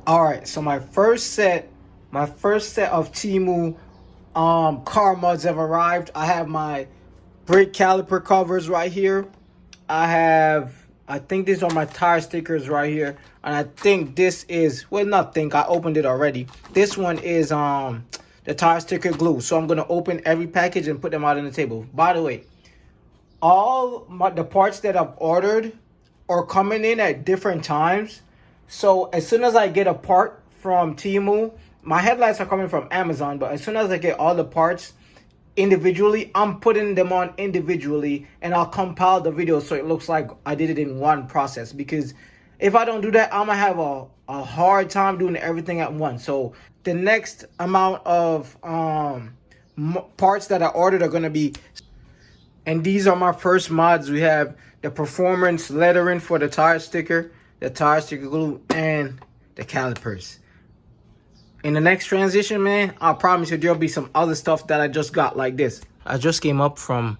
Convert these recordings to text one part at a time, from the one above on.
All right, so my first set of TEMU car mods have arrived. I have my brake caliper covers right here. I think these are my tire stickers right here, and I think this is, well, not think, I opened it already. This one is the tire sticker glue. So I'm gonna open every package and put them out on the table. By the way, the parts that I've ordered are coming in at different times. So as soon as I get a part from TEMU, my headlights are coming from Amazon, but as soon as I get all the parts individually, I'm putting them on individually, and I'll compile the video so it looks like I did it in one process. Because if I don't do that, I'm gonna have a hard time doing everything at once. So the next amount of parts that I ordered are gonna be, and these are my first mods. We have the performance lettering for the tire sticker, the tire sticker glue, and the calipers. In the next transition, man, I promise you there'll be some other stuff that I just got like this. I just came up from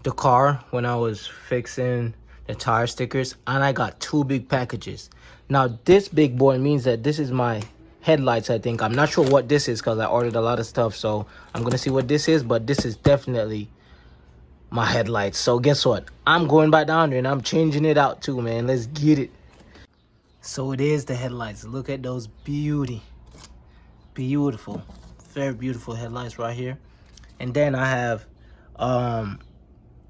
the car when I was fixing the tire stickers, and I got 2 big packages. Now, this big boy means that this is my headlights, I think. I'm not sure what this is because I ordered a lot of stuff, so I'm going to see what this is, but this is definitely my headlights. So guess what? I'm going back down there and I'm changing it out too, man. Let's get it. So it is the headlights. Look at those beautiful, very beautiful headlights right here. And then I have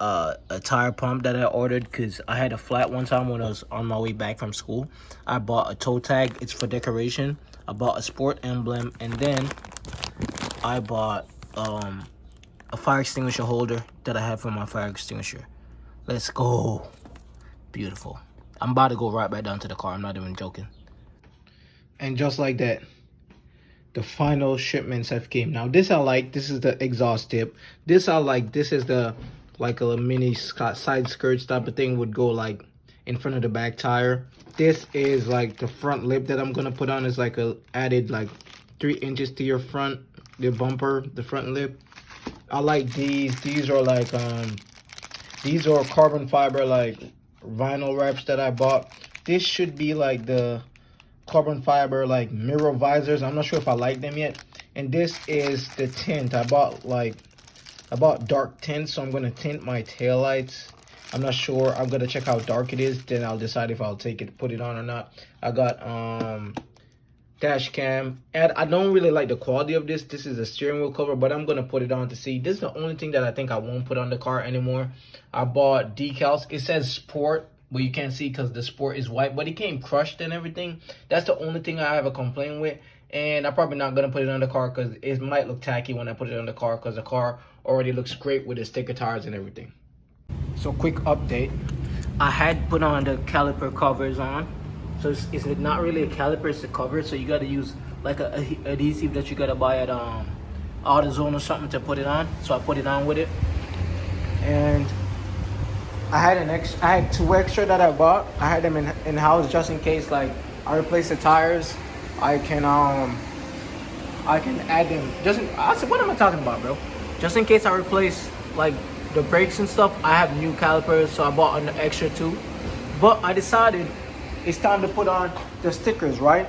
a tire pump that I ordered because I had a flat one time when I was on my way back from school. I bought a toe tag. It's for decoration. I bought a sport emblem, and then I bought a fire extinguisher holder that I have for my fire extinguisher. Let's go. Beautiful. I'm about to go right back down to the car. I'm not even joking. And just like that, the final shipments have came. Now this I like. This is the exhaust tip. This I like. This is the, like a mini side skirts type of thing, would go like in front of the back tire. This is like the front lip that I'm gonna put on. Is like a added like 3 inches to your front, the bumper, the front lip. I like these. These are like these are carbon fiber like vinyl wraps that I bought. This should be like the carbon fiber like mirror visors. I'm not sure if I like them yet. And this is the tint. I bought dark tint, so I'm gonna tint my taillights. I'm not sure. I'm gonna check how dark it is, then I'll decide if I'll take it, put it on or not. I got dash cam, and I don't really like the quality of this. This is a steering wheel cover, but I'm gonna put it on to see. This is the only thing that I think I won't put on the car anymore. I bought decals. It says sport, but you can't see because the sport is white, but it came crushed and everything. That's the only thing I have a complaint with, and I'm probably not gonna put it on the car because it might look tacky when I put it on the car, because the car already looks great with the sticker tires and everything. So quick update, I had put on the caliper covers on. So it's not really a caliper, it's a cover. So you got to use like a adhesive that you got to buy at AutoZone or something to put it on. So I put it on with it, and I had 2 extra that I bought. I had them in house just in case like I replace the tires. I can add them. I said, what am I talking about, bro? Just in case I replace like the brakes and stuff, I have new calipers, so I bought an extra 2. But I decided it's time to put on the stickers, right?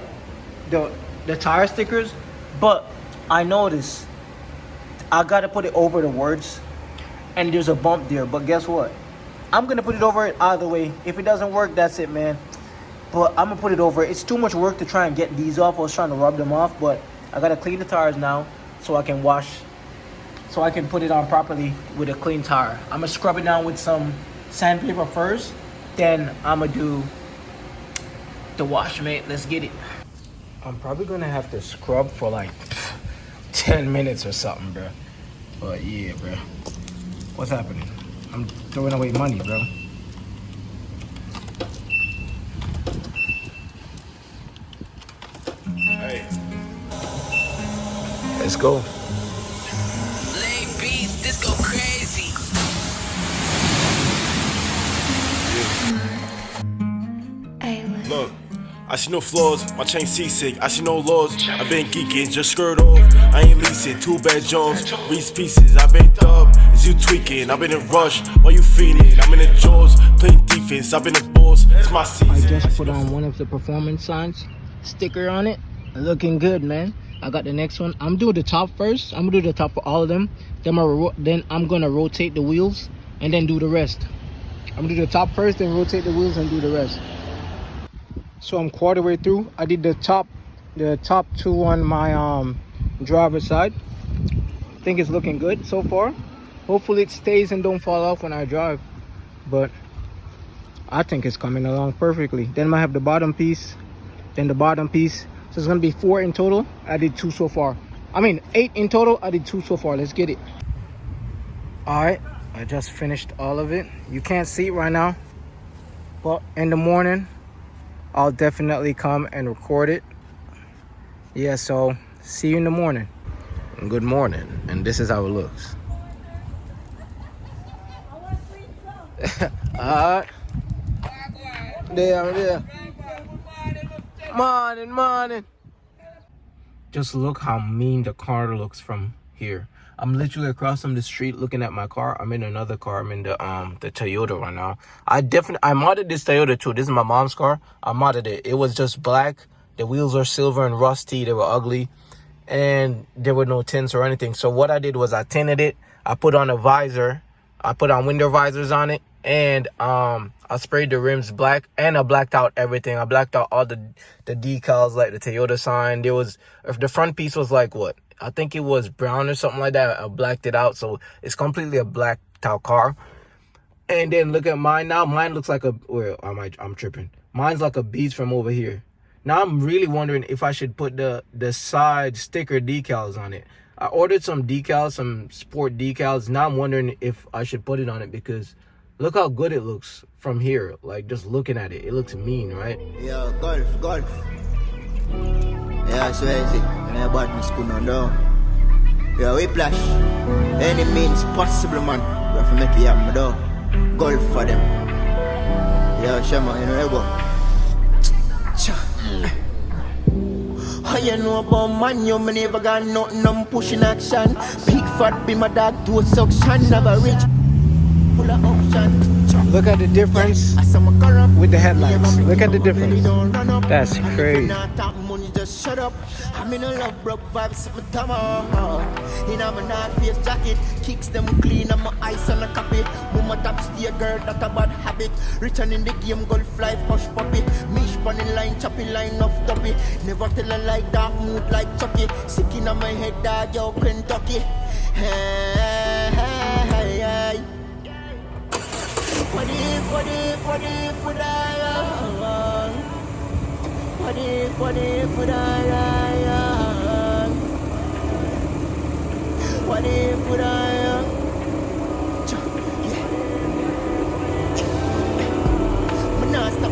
The tire stickers. But I noticed I gotta put it over the words, and there's a bump there. But guess what? I'm gonna put it over it either way. If it doesn't work, that's it, man. But I'm gonna put it over. It's too much work to try and get these off. I was trying to rub them off, but I gotta clean the tires now so I can put it on properly with a clean tire. I'm gonna scrub it down with some sandpaper first, then I'm gonna do the wash, mate. Let's get it. I'm probably gonna have to scrub for like 10 minutes or something, bro. But yeah, bro. What's happening? I'm throwing away money, bro. Hey. Let's go. This go crazy. Look, I see no flaws, my chain seasick, I see no laws. I been geeking, just skirt off. I ain't leasing, 2 bad Jones, Reese pieces. I been dubbed, is you tweaking? I been in rush, while you feeding? I'm in the jaws, playing defense. I been a boss, it's my season. I just put on one of the performance signs. sticker on it. Looking good, man. I got the next one. I'm doing the top first. I'm gonna do the top for all of them. Then I'm gonna rotate the wheels and then do the rest. I'm gonna do the top first, then rotate the wheels and do the rest. So I'm quarter way through. I did the top two on my driver's side. I think it's looking good so far. Hopefully it stays and don't fall off when I drive, but I think it's coming along perfectly. Then I have the bottom piece, then the bottom piece. So it's gonna be 4 in total. I did 2 so far. I mean 8 in total. I did 2 so far. Let's get it. All right, I just finished all of it. You can't see it right now, but in the morning I'll definitely come and record it. Yeah, so see you in the morning. Good morning, and this is how it looks. Alright. There. Morning. Just look how mean the car looks from here. I'm literally across from the street looking at my car. I'm in another car. I'm in the Toyota right now. I modded this Toyota too. This is my mom's car. I modded it. It was just black. The wheels are silver and rusty. They were ugly. And there were no tints or anything. So what I did was I tinted it. I put on a visor. I put on window visors on it. And I sprayed the rims black. And I blacked out everything. I blacked out all the decals, like the Toyota sign. If the front piece was like what? I think it was brown or something like that. I blacked it out. So it's completely a blacked out car. And then look at mine now. Mine looks like I'm tripping. Mine's like a beast from over here. Now I'm really wondering if I should put the side sticker decals on it. I ordered some decals, some sport decals. Now I'm wondering if I should put it on it because look how good it looks from here. Like just looking at it, it looks mean, right? Yeah, golf. Yeah, so easy. My badness could not down. Yeah, we flash. Any means possible, man. We have to make it happen, though. Golf for them. Yeah, Shama, you know, you go. How you know about man, you never got nothing, I'm pushing action. Big fat be my dog, do a suction, never reach. Full of option. Look at the difference with the headlights. Look at the difference. That's crazy. Just shut up. I'm in a love broke vibes with my tama. In my not face jacket, kicks them clean. I'm my eyes on a copy. Mama top steer girl, that a bad habit. Returning the game, golf life, hush puppy. Mish bunny line, choppy line of toppy. Never tell a like dark mood like Chucky. Sick in my head, dog, yo, Kentucky. Hey. What if would I? What if would I? Me nah stop.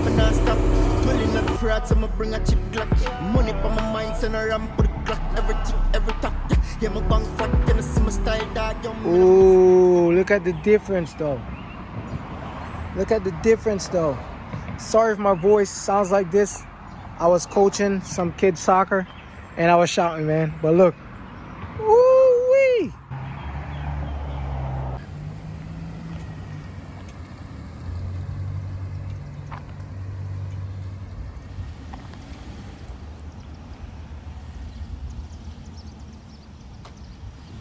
Dwelling at frauds, I'ma bring a chip clock. Money for my mind, send a ramp for the clock. Every talk. Yeah, my bang fuck, you see my style, dog. Ooh, look at the difference though. Sorry if my voice sounds like this. I was coaching some kids soccer and I was shouting, man. But look. Woo-wee.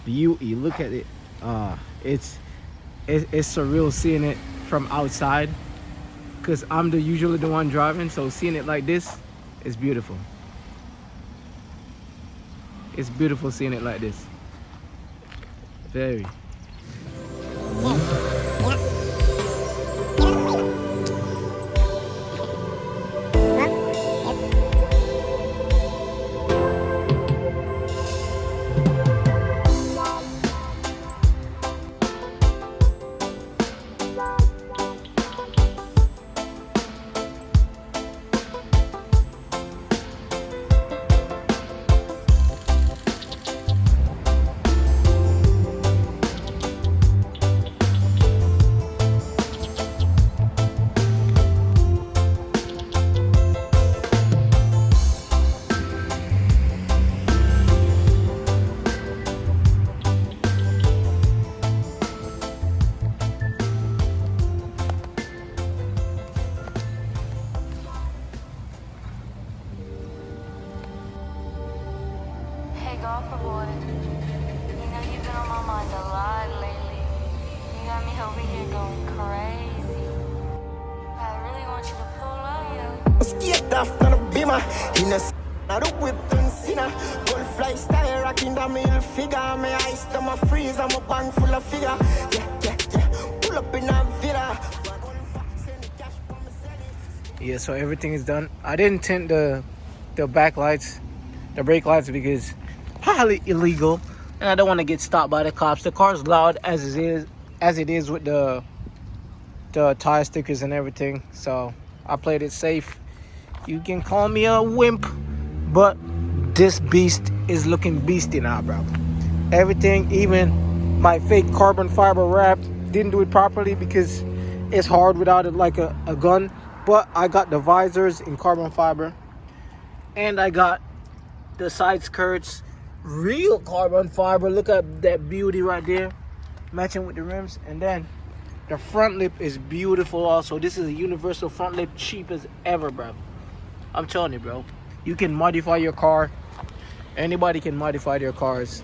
Beauty, look at it. It's surreal seeing it from outside because I'm usually the one driving, so seeing it like this is beautiful. It's beautiful seeing it like this. Very. golfer boy. You know you've been on my mind a lot lately. You got me over here going crazy. I really want you to pull up, yo. Skate off on a beamer. In a not a whip and sinner. Gold fly style rocking down my little figure. My eyes to my freeze. I'm a bang full of figure. Yeah. Pull up in a villa. Yeah, so everything is done. I didn't tint the back lights, the brake lights, because highly illegal, and I don't want to get stopped by the cops. The car's loud as it is with the tire stickers and everything. So I played it safe. You can call me a wimp, but this beast is looking beasty now, bro. Everything, even my fake carbon fiber wrap, didn't do it properly because it's hard without it like a gun. But I got the visors in carbon fiber, and I got the side skirts real carbon fiber. Look at that beauty right there, matching with the rims. And then the front lip is beautiful also. This is a universal front lip, cheap as ever, bro. I'm telling you, bro, you can modify your car. Anybody can modify their cars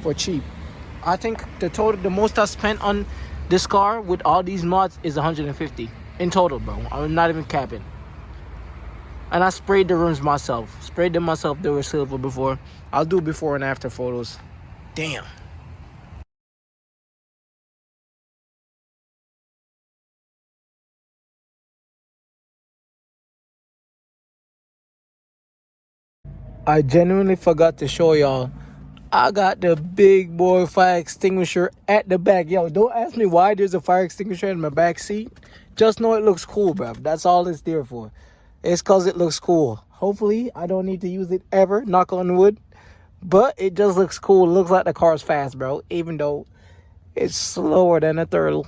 for cheap. I think the most I spent on this car with all these mods is 150 in total, bro. I'm not even capping. And I sprayed the rims myself. Sprayed them myself. They were silver before. I'll do before and after photos. Damn. I genuinely forgot to show y'all. I got the big boy fire extinguisher at the back. Yo, don't ask me why there's a fire extinguisher in my back seat. Just know it looks cool, bro. That's all it's there for. It's because it looks cool. Hopefully, I don't need to use it ever. Knock on wood. But it just looks cool. It looks like the car's fast, bro. Even though it's slower than a turtle.